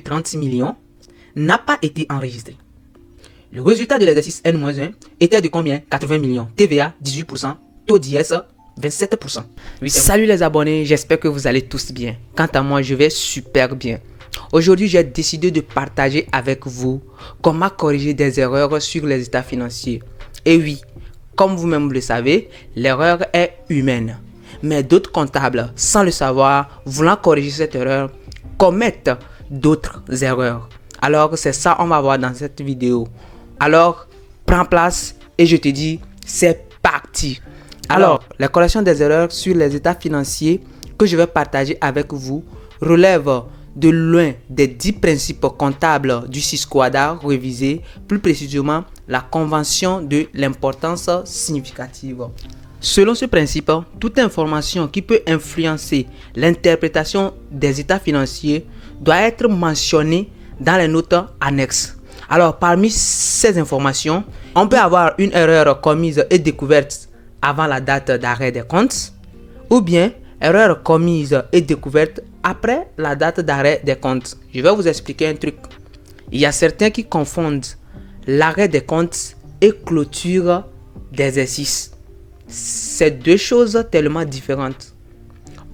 36 millions n'a pas été enregistré. Le résultat de l'exercice N-1 était de combien? 80 millions. TVA 18%, taux d'IS 27%. Salut les abonnés, j'espère que vous allez tous bien. Quant à moi, je vais super bien. Aujourd'hui, j'ai décidé de partager avec vous comment corriger des erreurs sur les états financiers. Et oui, comme vous-même le savez, l'erreur est humaine. Mais d'autres comptables, sans le savoir, voulant corriger cette erreur, commettent d'autres erreurs. Alors, c'est ça qu'on va voir dans cette vidéo. Alors, prends place et je te dis, c'est parti. Alors, la correction des erreurs sur les états financiers que je vais partager avec vous relève de loin des 10 principes comptables du SYSCOADA révisé, plus précisément la convention de l'importance significative. Selon ce principe, toute information qui peut influencer l'interprétation des états financiers doit être mentionnée dans les notes annexes. Alors, parmi ces informations, on peut avoir une erreur commise et découverte avant la date d'arrêt des comptes, ou bien erreur commise et découverte après la date d'arrêt des comptes. Je vais vous expliquer un truc. Il y a certains qui confondent l'arrêt des comptes et clôture d'exercice. C'est deux choses tellement différentes.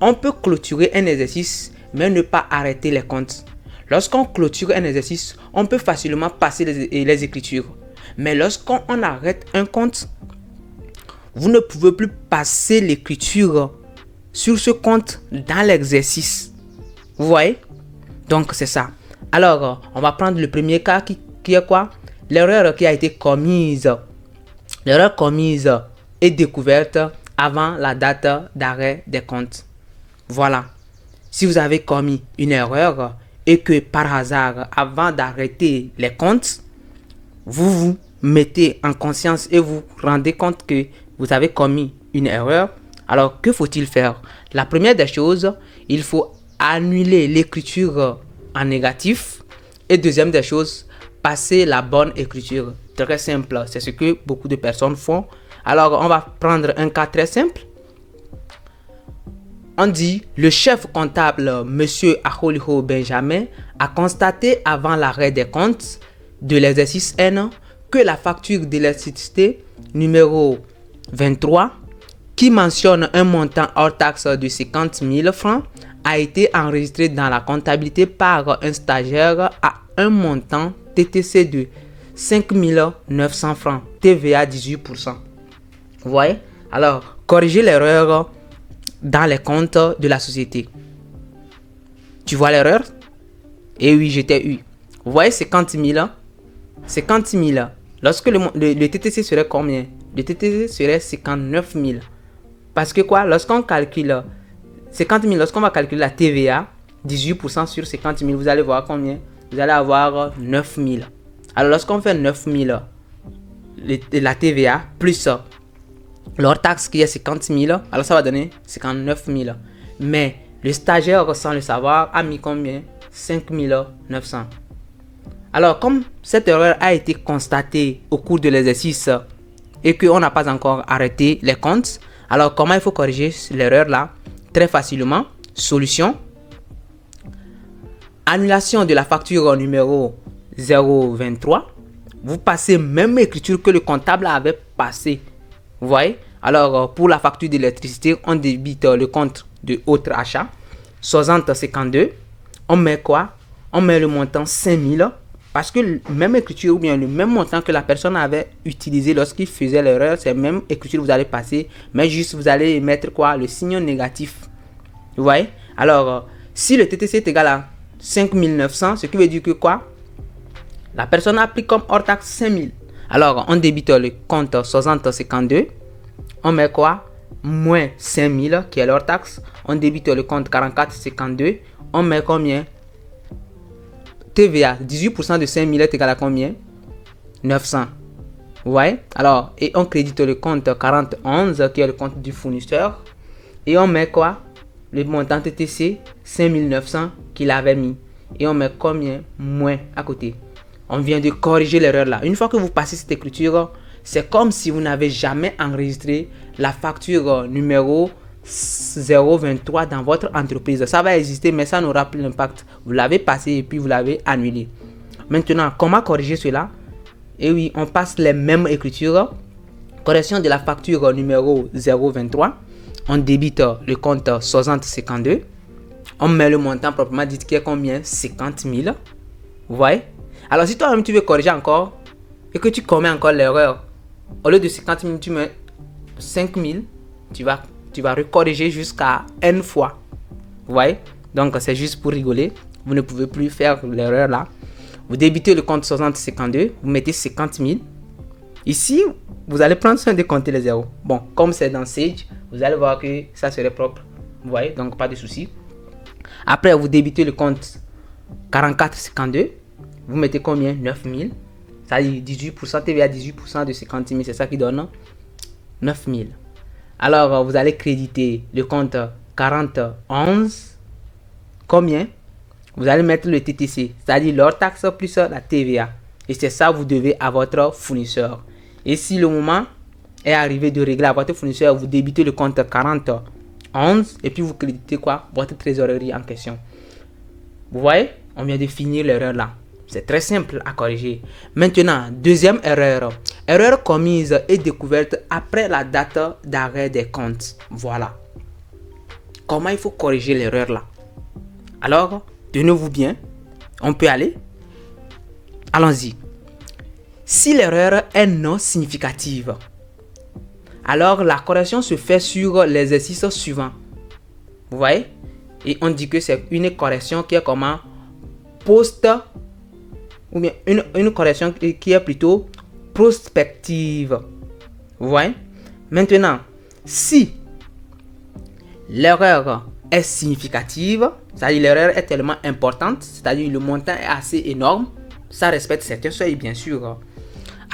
On peut clôturer un exercice, mais ne pas arrêter les comptes. Lorsqu'on clôture un exercice, on peut facilement passer les écritures. Mais lorsqu'on arrête un compte, vous ne pouvez plus passer l'écriture sur ce compte dans l'exercice. Vous voyez? Donc, c'est ça. Alors, on va prendre le premier cas qui est quoi? L'erreur qui a été commise. L'erreur commise est découverte avant la date d'arrêt des comptes. Voilà. Si vous avez commis une erreur et que par hasard, avant d'arrêter les comptes, vous vous mettez en conscience et vous rendez compte que vous avez commis une erreur, alors que faut-il faire? La première des choses, il faut annuler l'écriture en négatif. Et deuxième des choses, passer la bonne écriture. Très simple, c'est ce que beaucoup de personnes font. Alors, on va prendre un cas très simple. On dit, le chef comptable, monsieur Aholiho Benjamin, a constaté avant l'arrêt des comptes de l'exercice N que la facture d'électricité numéro 23, qui mentionne un montant hors taxe de 50 000 francs, a été enregistrée dans la comptabilité par un stagiaire à un montant TTC de 5 900 francs, TVA 18%. Vous voyez? Alors, corrigez l'erreur dans les comptes de la société. Tu vois l'erreur? Et oui, j'étais eu. Vous voyez 50 000? 50 000. Lorsque le TTC serait combien? Le TTC serait 59 000. Parce que quoi? Lorsqu'on calcule 50 000, lorsqu'on va calculer la TVA, 18% sur 50 000, vous allez voir combien? Vous allez avoir 9 000. Alors, lorsqu'on fait 9 000, la TVA, plus leur taxe qui est 50 000, alors ça va donner 59 000. Mais le stagiaire, sans le savoir, a mis combien? 5 900. Alors, comme cette erreur a été constatée au cours de l'exercice et qu'on n'a pas encore arrêté les comptes, alors comment il faut corriger l'erreur là? Très facilement. Solution. Annulation de la facture numéro 023. Vous passez même écriture que le comptable avait passé. Vous voyez? Alors, pour la facture d'électricité, on débite le compte de autre achat. 60,52. On met quoi? On met le montant 5000. Parce que même écriture ou bien le même montant que la personne avait utilisé lorsqu'il faisait l'erreur, c'est même écriture que vous allez passer. Mais juste, vous allez mettre quoi? Le signe négatif. Vous voyez? Alors, si le TTC est égal à 5900, ce qui veut dire que quoi? La personne a pris comme hors taxe 5000. Alors, on débite le compte 60,52. On met quoi? Moins 5000 qui est leur taxe. On débite le compte 44,52. On met combien? TVA, 18% de 5000 est égal à combien? 900. Vous voyez? Alors, et on crédite le compte 41 qui est le compte du fournisseur. Et on met quoi? Le montant TTC, 5900 qu'il avait mis. Et on met combien? Moins à côté. On vient de corriger l'erreur là. Une fois que vous passez cette écriture, c'est comme si vous n'avez jamais enregistré la facture numéro 0,23 dans votre entreprise. Ça va exister, mais ça n'aura plus d'impact. Vous l'avez passé et puis vous l'avez annulé. Maintenant, comment corriger cela? Et oui, on passe les mêmes écritures. Correction de la facture numéro 0,23. On débite le compte 6052. On met le montant proprement dit qui est combien? 50 000. Vous voyez? Alors, si toi-même tu veux corriger encore et que tu commets encore l'erreur, au lieu de 50 000, tu mets 5 000, tu vas recorriger jusqu'à N fois. Vous voyez? Donc, c'est juste pour rigoler. Vous ne pouvez plus faire l'erreur là. Vous débitez le compte 6052, vous mettez 50 000. Ici, vous allez prendre soin de compter les zéros. Bon, comme c'est dans Sage, vous allez voir que ça serait propre. Vous voyez? Donc, pas de souci. Après, vous débitez le compte 4452. Vous mettez combien? 9 000. Ça dit 18%, TVA 18% de 50 000. C'est ça qui donne 9 000. Alors, vous allez créditer le compte 4011. Combien? Vous allez mettre le TTC, c'est-à-dire leur taxe plus la TVA. Et c'est ça que vous devez à votre fournisseur. Et si le moment est arrivé de régler à votre fournisseur, vous débitez le compte 4011 et puis vous créditez quoi? Votre trésorerie en question. Vous voyez? On vient de finir l'erreur là. C'est très simple à corriger. Maintenant, deuxième erreur. Erreur commise et découverte après la date d'arrêt des comptes. Voilà. Comment il faut corriger l'erreur là? Alors, tenez-vous bien. On peut aller. Allons-y. Si l'erreur est non significative, alors la correction se fait sur l'exercice suivant. Vous voyez? Et on dit que c'est une correction qui est comment? Post, ou bien une correction qui est plutôt prospective. Vous voyez? Maintenant, si l'erreur est significative, c'est-à-dire l'erreur est tellement importante, c'est-à-dire le montant est assez énorme, ça respecte certains seuils bien sûr.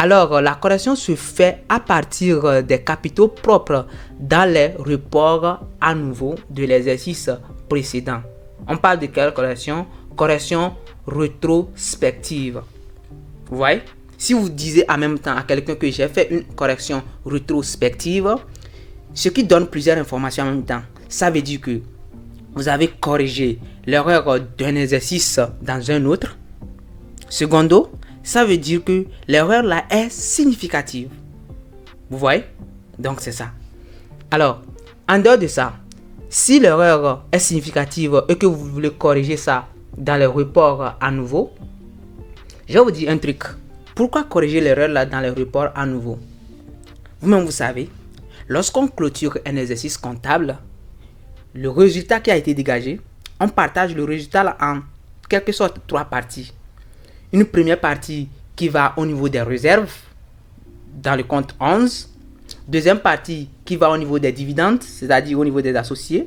Alors, la correction se fait à partir des capitaux propres dans les reports à nouveau de l'exercice précédent. On parle de quelle correction? Correction rétrospective. Vous voyez? Si vous disiez en même temps à quelqu'un que j'ai fait une correction rétrospective, ce qui donne plusieurs informations en même temps, ça veut dire que vous avez corrigé l'erreur d'un exercice dans un autre. Secondo, ça veut dire que l'erreur là est significative. Vous voyez? Donc c'est ça. Alors, en dehors de ça, si l'erreur est significative et que vous voulez corriger ça dans les reports à nouveau, je vais vous dire un truc. Pourquoi corriger l'erreur là dans les reports à nouveau? Vous-même vous savez, lorsqu'on clôture un exercice comptable, le résultat qui a été dégagé, on partage le résultat là en quelque sorte 3 parties. Une première partie qui va au niveau des réserves dans le compte 11. Deuxième partie qui va au niveau des dividendes, c'est-à-dire au niveau des associés.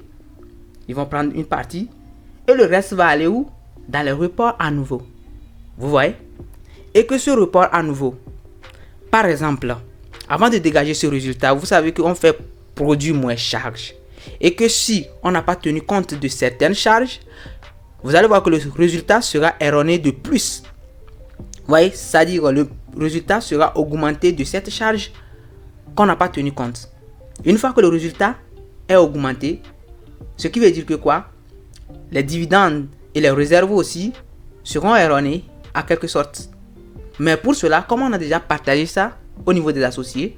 Ils vont prendre une partie. Et le reste va aller où? Dans le report à nouveau. Vous voyez? Et que ce report à nouveau, par exemple, avant de dégager ce résultat, vous savez qu'on fait produit moins charge. Et que si on n'a pas tenu compte de certaines charges, vous allez voir que le résultat sera erroné de plus. Vous voyez, c'est-à-dire le résultat sera augmenté de cette charge qu'on n'a pas tenu compte. Une fois que le résultat est augmenté, ce qui veut dire que quoi? Les dividendes et les réserves aussi seront erronés à quelque sorte. Mais pour cela, comme on a déjà partagé ça au niveau des associés,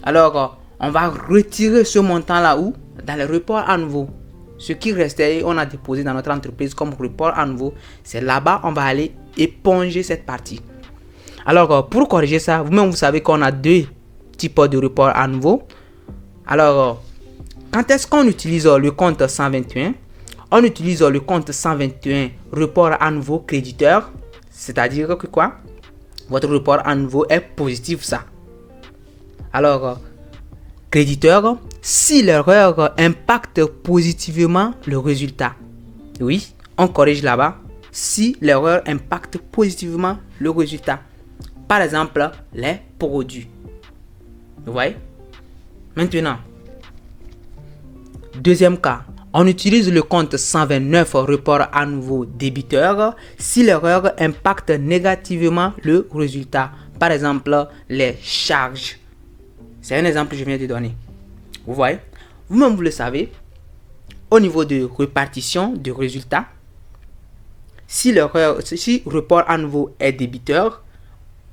alors on va retirer ce montant là où? Dans les reports à nouveau. Ce qui restait, on a déposé dans notre entreprise comme report à nouveau. C'est là-bas on va aller éponger cette partie. Alors pour corriger ça, vous-même vous savez qu'on a 2 types de report à nouveau. Alors quand est-ce qu'on utilise le compte 121? On utilise le compte 121 report à nouveau créditeur. C'est-à-dire que quoi? Votre report à nouveau est positif ça. Alors créditeur, si l'erreur impacte positivement le résultat. Oui, on corrige là-bas. Si l'erreur impacte positivement le résultat. Par exemple, les produits. Vous voyez? Maintenant, deuxième cas, on utilise le compte 129 report à nouveau débiteur si l'erreur impacte négativement le résultat. Par exemple, les charges. C'est un exemple que je viens de donner. Vous voyez? Vous-même, vous le savez, au niveau de répartition de résultats, si report à nouveau est débiteur,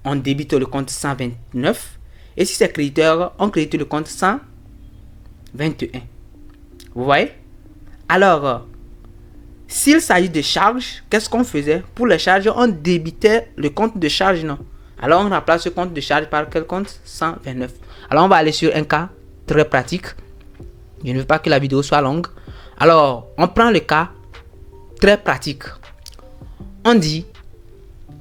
on débite le compte 129. Et si c'est créditeur, on crédite le compte 121. Vous voyez? Alors, s'il s'agit de charges, qu'est-ce qu'on faisait? Pour les charges, on débitait le compte de charge, non? Alors, on remplace ce compte de charge par quel compte? 129. Alors, on va aller sur un cas très pratique. Je ne veux pas que la vidéo soit longue. Alors, on prend le cas très pratique. On dit,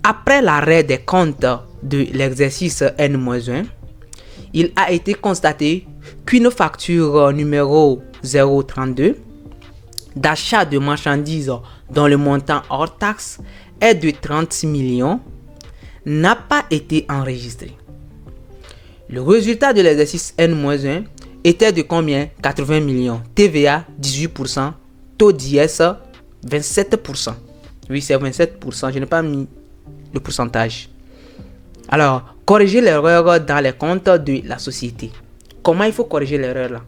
après l'arrêt des comptes de l'exercice N-1, il a été constaté qu'une facture numéro 032 d'achat de marchandises dont le montant hors taxe est de 30 millions n'a pas été enregistrée. Le résultat de l'exercice N-1 était de combien? 80 millions. TVA 18%, taux d'IS 27%. Oui, c'est 27%, je n'ai pas mis le pourcentage. Alors, corriger l'erreur dans les comptes de la société. Comment il faut corriger l'erreur là?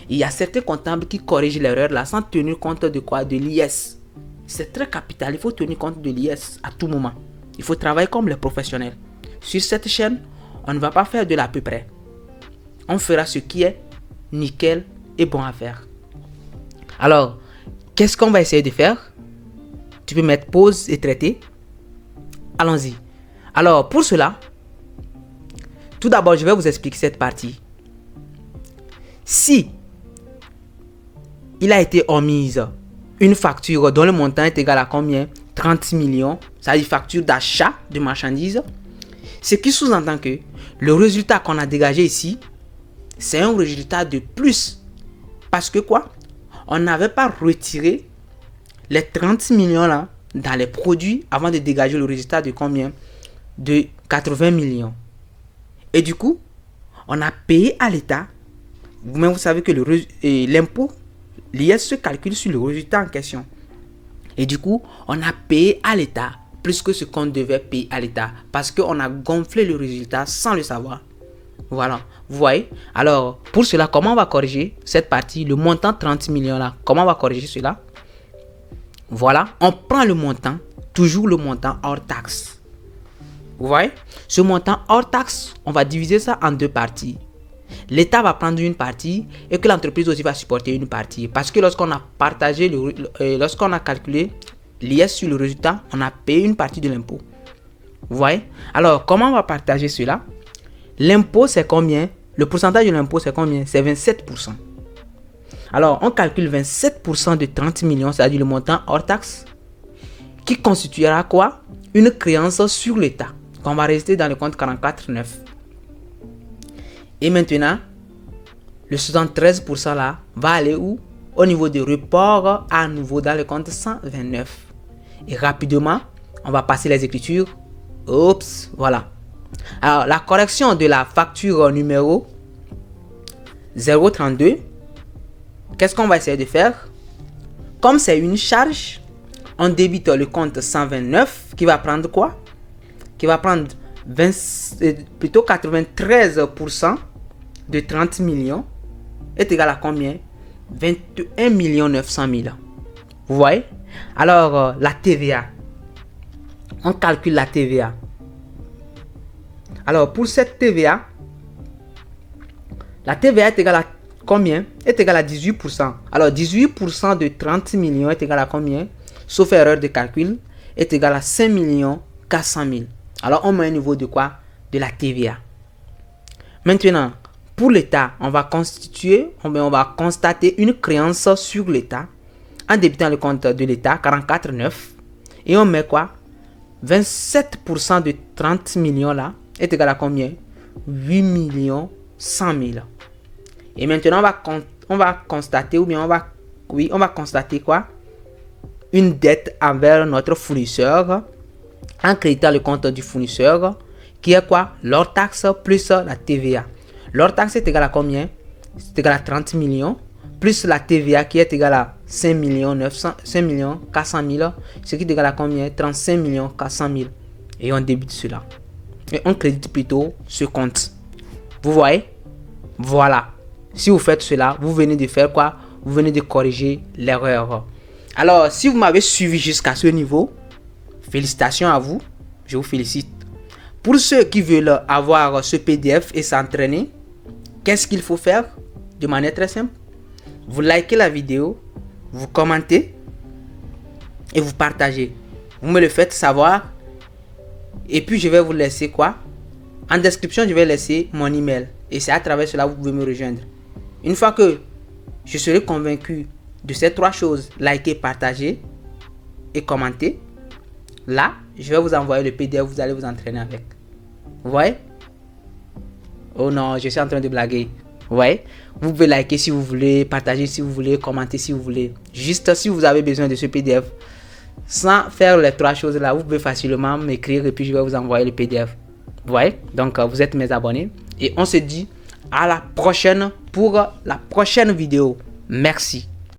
Il y a certains comptables qui corrigent l'erreur là sans tenir compte de quoi? De l'IS. C'est très capital, il faut tenir compte de l'IS à tout moment. Il faut travailler comme les professionnels. Sur cette chaîne, on ne va pas faire de l'à peu près. On fera ce qui est nickel et bon à faire. Alors, qu'est-ce qu'on va essayer de faire? Tu peux mettre pause et traiter. Allons-y. Alors, pour cela, tout d'abord, je vais vous expliquer cette partie. Si il a été omise une facture dont le montant est égal à combien? 30 millions, c'est-à-dire facture d'achat de marchandises, ce qui sous-entend que le résultat qu'on a dégagé ici, c'est un résultat de plus. Parce que quoi? On n'avait pas retiré les 30 millions là dans les produits avant de dégager le résultat de combien? De 80 millions. Et du coup, on a payé à l'État. Vous-même, vous savez que l'impôt, l'IS se calcule sur le résultat en question. Et du coup, on a payé à l'État plus que ce qu'on devait payer à l'État. Parce qu'on a gonflé le résultat sans le savoir. Voilà, vous voyez. Alors, pour cela, comment on va corriger cette partie? Le montant 30 millions là, comment on va corriger cela? Voilà, on prend le montant, toujours le montant hors taxe. Vous voyez? Ce montant hors taxe, on va diviser ça en deux parties. L'État va prendre une partie et que l'entreprise aussi va supporter une partie. Parce que lorsqu'on a partagé, lorsqu'on a calculé l'IS sur le résultat, on a payé une partie de l'impôt. Vous voyez? Alors, comment on va partager cela? L'impôt, c'est combien? Le pourcentage de l'impôt, c'est combien? C'est 27%. Alors, on calcule 27% de 30 millions, c'est-à-dire le montant hors taxe, qui constituera quoi? Une créance sur l'État, qu'on va rester dans le compte 44,9. Et maintenant, le 73% là va aller où? Au niveau du report à nouveau dans le compte 129. Et rapidement, on va passer les écritures. Oups, voilà. Alors, la correction de la facture numéro 032, qu'est-ce qu'on va essayer de faire? Comme c'est une charge, on débite le compte 129 qui va prendre quoi? Qui va prendre plutôt 93% de 30 millions est égal à combien? 21 900 000. Vous voyez? Alors, la TVA. On calcule la TVA. Alors, pour cette TVA, la TVA est égale à combien? Est égale à 18%. Alors, 18% de 30 millions est égal à combien? Sauf erreur de calcul, est égal à 5 400 000. Alors, on met un niveau de quoi? De la TVA. Maintenant, pour l'État, on va constater une créance sur l'État en débitant le compte de l'État, 44,9. Et on met quoi? 27% de 30 millions là est égal à combien? 8 100 000. Et maintenant, on va constater, ou bien on va constater quoi? Une dette envers notre fournisseur en créditant le compte du fournisseur qui est quoi? L'hors taxe plus la TVA. L'hors taxe est égal à combien? C'est égal à 30 millions plus la TVA qui est égale à 5 400 000, ce qui est égal à combien? 35 400 000. Et on débite cela. Et on crédite plutôt ce compte. Vous voyez? Voilà. Si vous faites cela, vous venez de faire quoi? Vous venez de corriger l'erreur. Alors, si vous m'avez suivi jusqu'à ce niveau, félicitations à vous. Je vous félicite. Pour ceux qui veulent avoir ce PDF et s'entraîner, qu'est-ce qu'il faut faire? De manière très simple. Vous likez la vidéo, vous commentez et vous partagez. Vous me le faites savoir. Et puis, je vais vous laisser quoi? En description, je vais laisser mon email. Et c'est à travers cela que vous pouvez me rejoindre. Une fois que je serai convaincu de ces trois choses, liker, partager et commenter, là, je vais vous envoyer le PDF, vous allez vous entraîner avec. Vous voyez? Oh non, je suis en train de blaguer. Vous voyez? Vous pouvez liker si vous voulez, partager si vous voulez, commenter si vous voulez. Juste si vous avez besoin de ce PDF, sans faire les trois choses là, vous pouvez facilement m'écrire et puis je vais vous envoyer le PDF. Vous voyez? Donc, vous êtes mes abonnés. Et on se dit à la prochaine pour la prochaine vidéo. Merci.